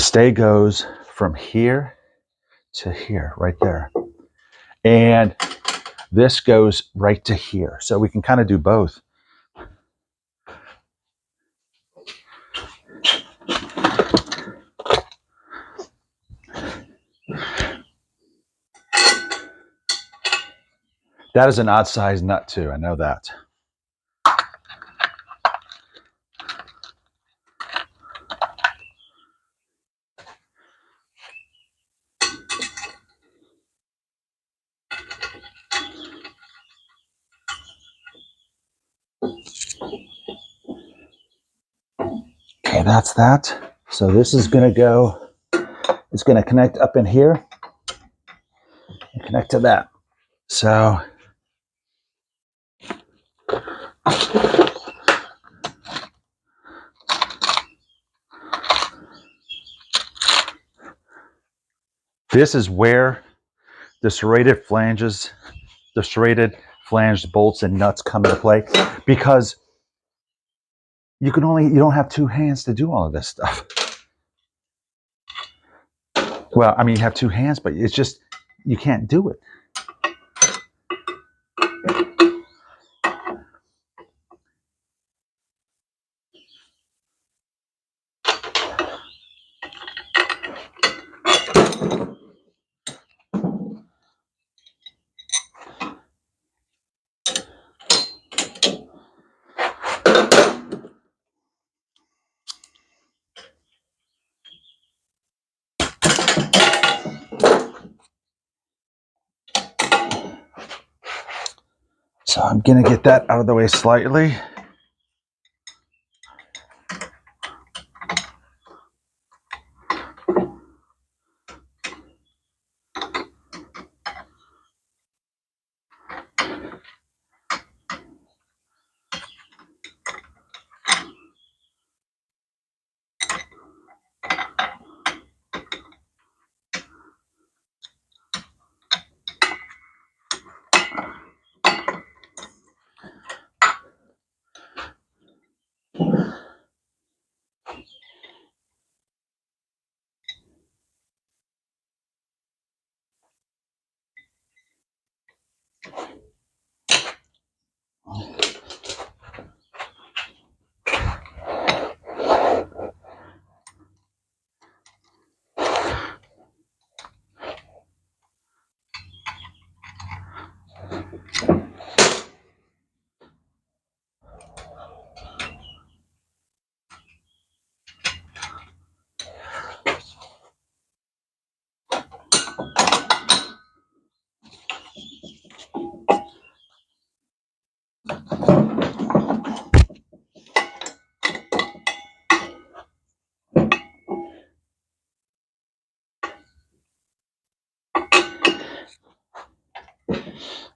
stay goes from here to here, right there. And this goes right to here. So we can kind of do both. That is an odd size nut too, I know that. Okay, that's that. So this is gonna go, it's gonna connect up in here and connect to that. So this is where the serrated flanges, the serrated flanged bolts and nuts come into play, because you don't have two hands to do all of this stuff. Well, I mean, you have two hands, but it's just, you can't do it. So I'm gonna get that out of the way slightly.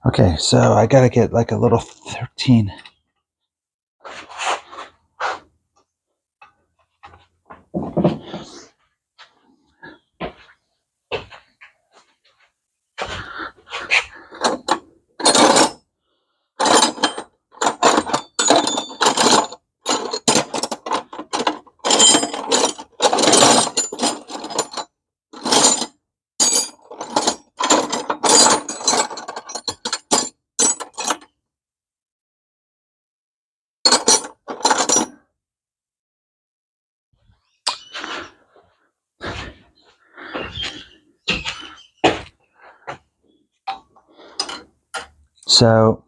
Okay, so I gotta get like a little 13. So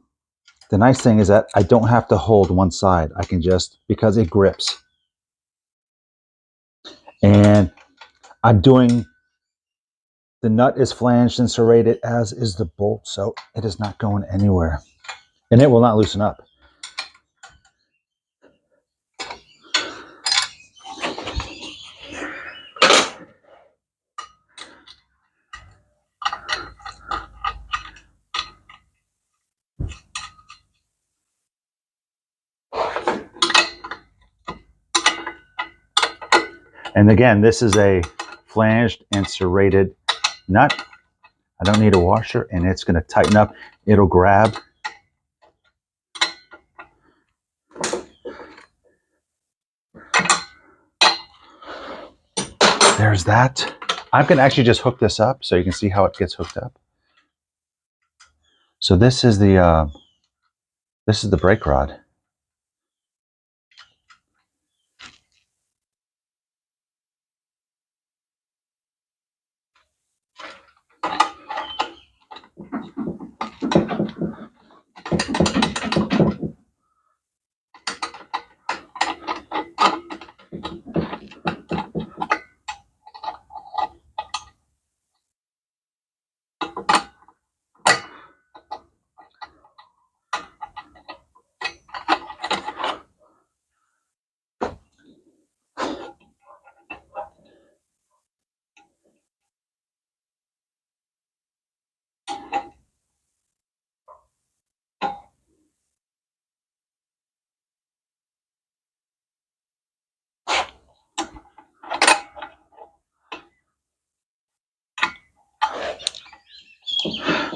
the nice thing is that I don't have to hold one side. I can just, because it grips. And I'm doing, the nut is flanged and serrated, as is the bolt, so it is not going anywhere. And it will not loosen up. And again, this is a flanged and serrated nut. I don't need a washer, and it's going to tighten up. It'll grab. there's that. I'm going to actually just hook this up so you can see how it gets hooked up. So this is the brake rod.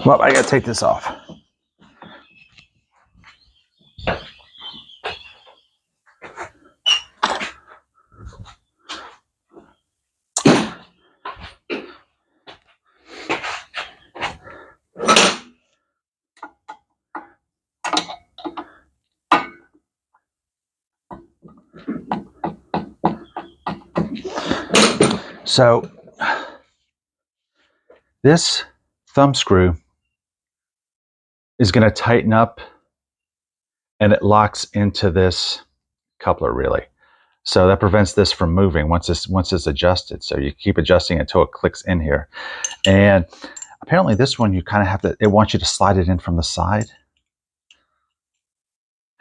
Well, I gotta take this off. So this thumb screw is going to tighten up, and it locks into this coupler really. So that prevents this from moving once it's adjusted. So you keep adjusting it until it clicks in here. And apparently this one, you kind of have to, it wants you to slide it in from the side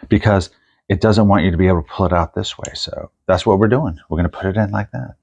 because it doesn't want you to be able to pull it out this way. So that's what we're doing. We're going to put it in like that.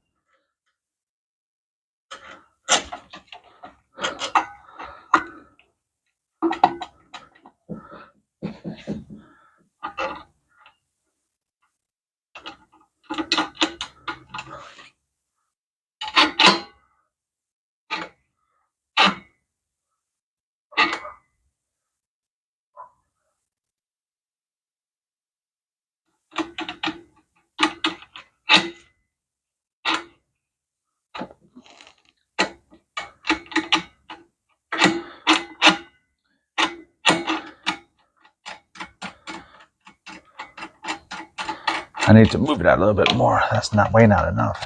I need to move it out a little bit more. That's not weighing out enough.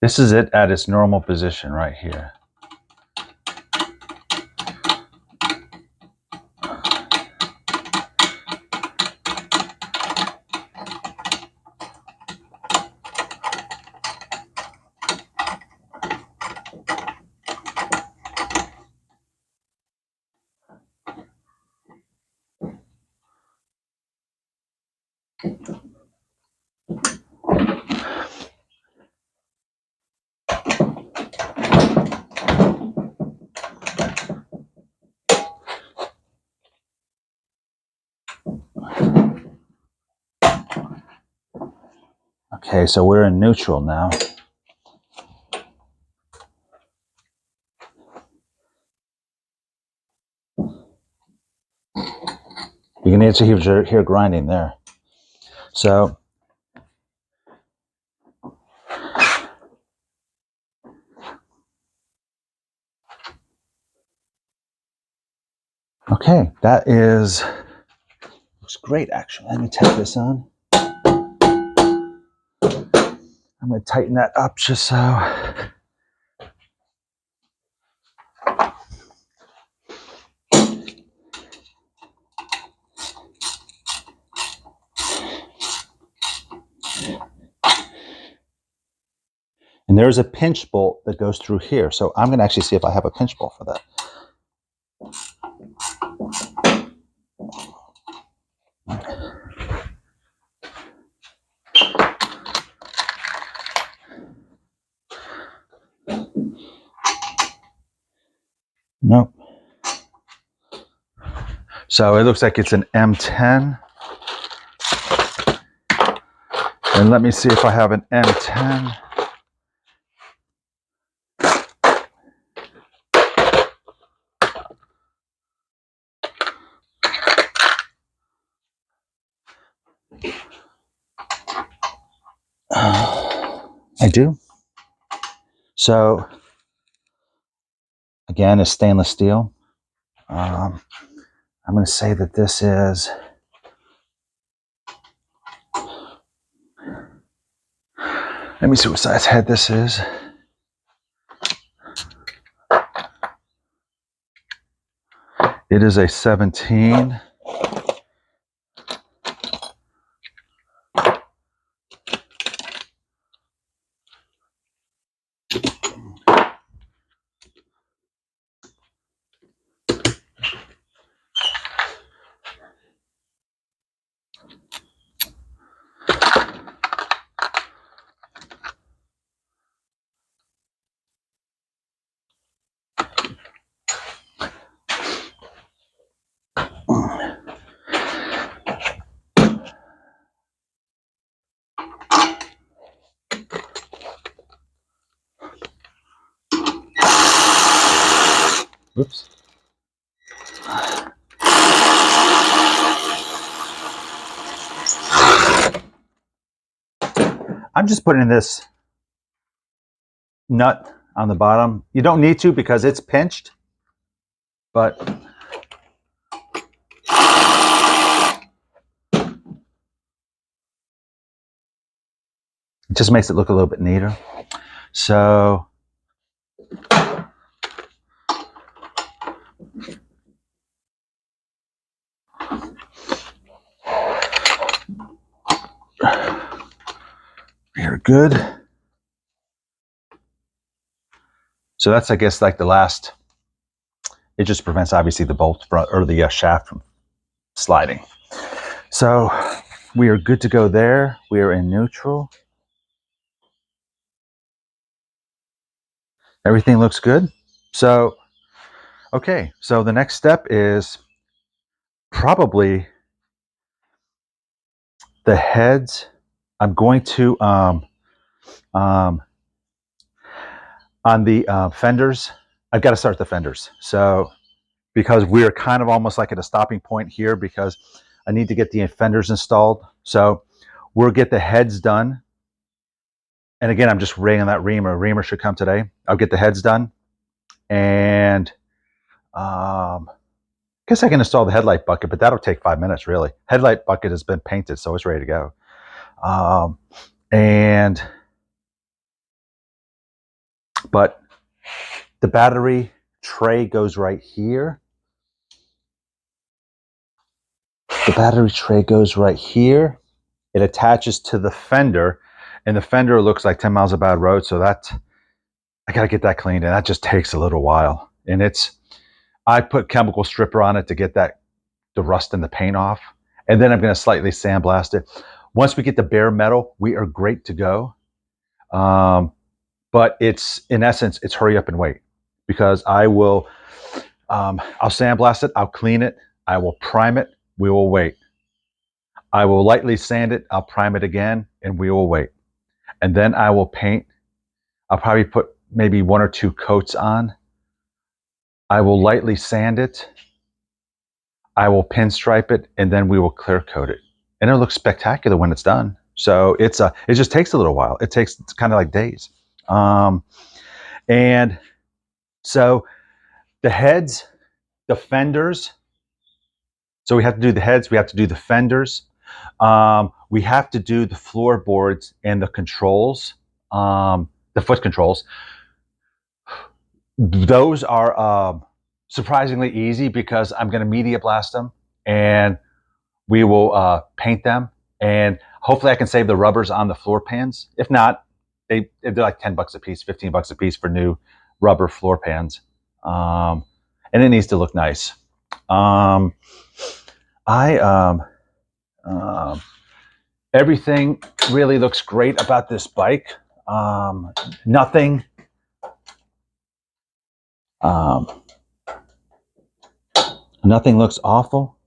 This is it at its normal position right here. Okay, so we're in neutral now. You can actually hear grinding there. So okay, that looks great actually. Let me take this on. I'm going to tighten that up just so. And there's a pinch bolt that goes through here. So I'm going to actually see if I have a pinch bolt for that. Nope. So it looks like it's an M10. And let me see if I have an M10. I do. So again, it's stainless steel. I'm going to say that this is, let me see what size head this is. It is a 17. Oops. I'm just putting this nut on the bottom. You don't need to because it's pinched, but it just makes it look a little bit neater. So you're good. So that's, I guess, like the last. It just prevents, obviously, the bolt or the shaft from sliding. So we are good to go there. We are in neutral. Everything looks good. So, okay. So the next step is probably the heads. I'm going to on the fenders. I've got to start the fenders. So because we're kind of almost like at a stopping point here because I need to get the fenders installed. So we'll get the heads done. And again, I'm just waiting on that reamer. Reamer should come today. I'll get the heads done. And I guess I can install the headlight bucket, but that'll take 5 minutes, really. Headlight bucket has been painted, so it's ready to go. But the battery tray goes right here. The battery tray goes right here. It attaches to the fender, and the fender looks like 10 miles of bad road, so that's, I gotta get that cleaned, and that just takes a little while. And I put chemical stripper on it to get the rust and the paint off, and then I'm gonna slightly sandblast it. Once we get the bare metal, we are great to go. But it's, in essence, it's hurry up and wait, because I'll sandblast it, I'll clean it, I will prime it, we will wait. I will lightly sand it, I'll prime it again, and we will wait. And then I will paint. I'll probably put maybe 1 or 2 coats on. I will lightly sand it. I will pinstripe it, and then we will clear coat it. And it'll look spectacular when it's done. So it just takes a little while. It's kind of like days. And so the heads, the fenders. So we have to do the heads, we have to do the fenders. We have to do the floorboards and the controls, the foot controls. Those are surprisingly easy because I'm going to media blast them and we will paint them. And hopefully I can save the rubbers on the floor pans. If not, they're like 10 bucks a piece, 15 bucks a piece for new rubber floor pans. And it needs to look nice. Everything really looks great about this bike. Nothing looks awful.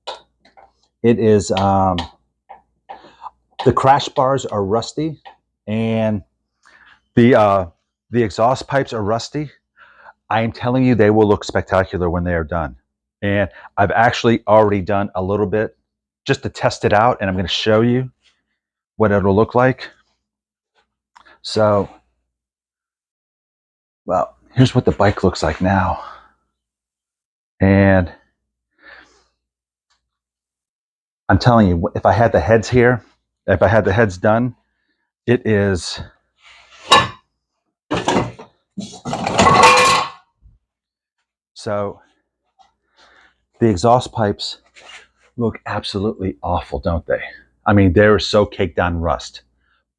It is, the crash bars are rusty, and the exhaust pipes are rusty. I am telling you, they will look spectacular when they are done. And I've actually already done a little bit just to test it out, and I'm going to show you what it'll look like. So, well, here's what the bike looks like now. And I'm telling you, if I had the heads here, if I had the heads done, it is, so the exhaust pipes look absolutely awful, don't they? I mean, they're so caked on rust.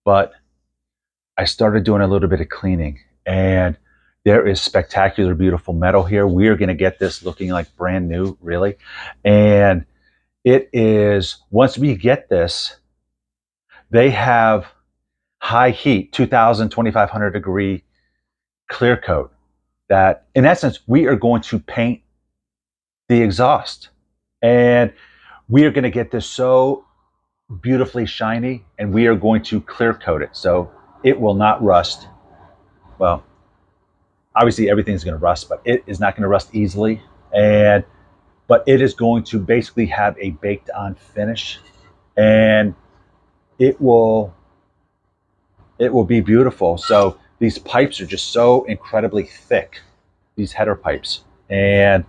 But I started doing a little bit of cleaning, and there is spectacular, beautiful metal here. We are going to get this looking like brand new, really. And it is, once we get this, they have high heat, 2,000, 2,500 degree clear coat that, in essence, we are going to paint the exhaust. And we are going to get this so beautifully shiny, and we are going to clear coat it so it will not rust. Well, obviously everything's going to rust, but it is not going to rust easily. But it is going to basically have a baked on finish, and it will be beautiful. So these pipes are just so incredibly thick, these header pipes, and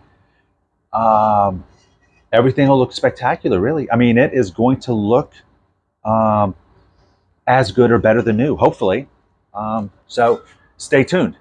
everything will look spectacular, really. I mean, it is going to look as good or better than new, hopefully. So stay tuned.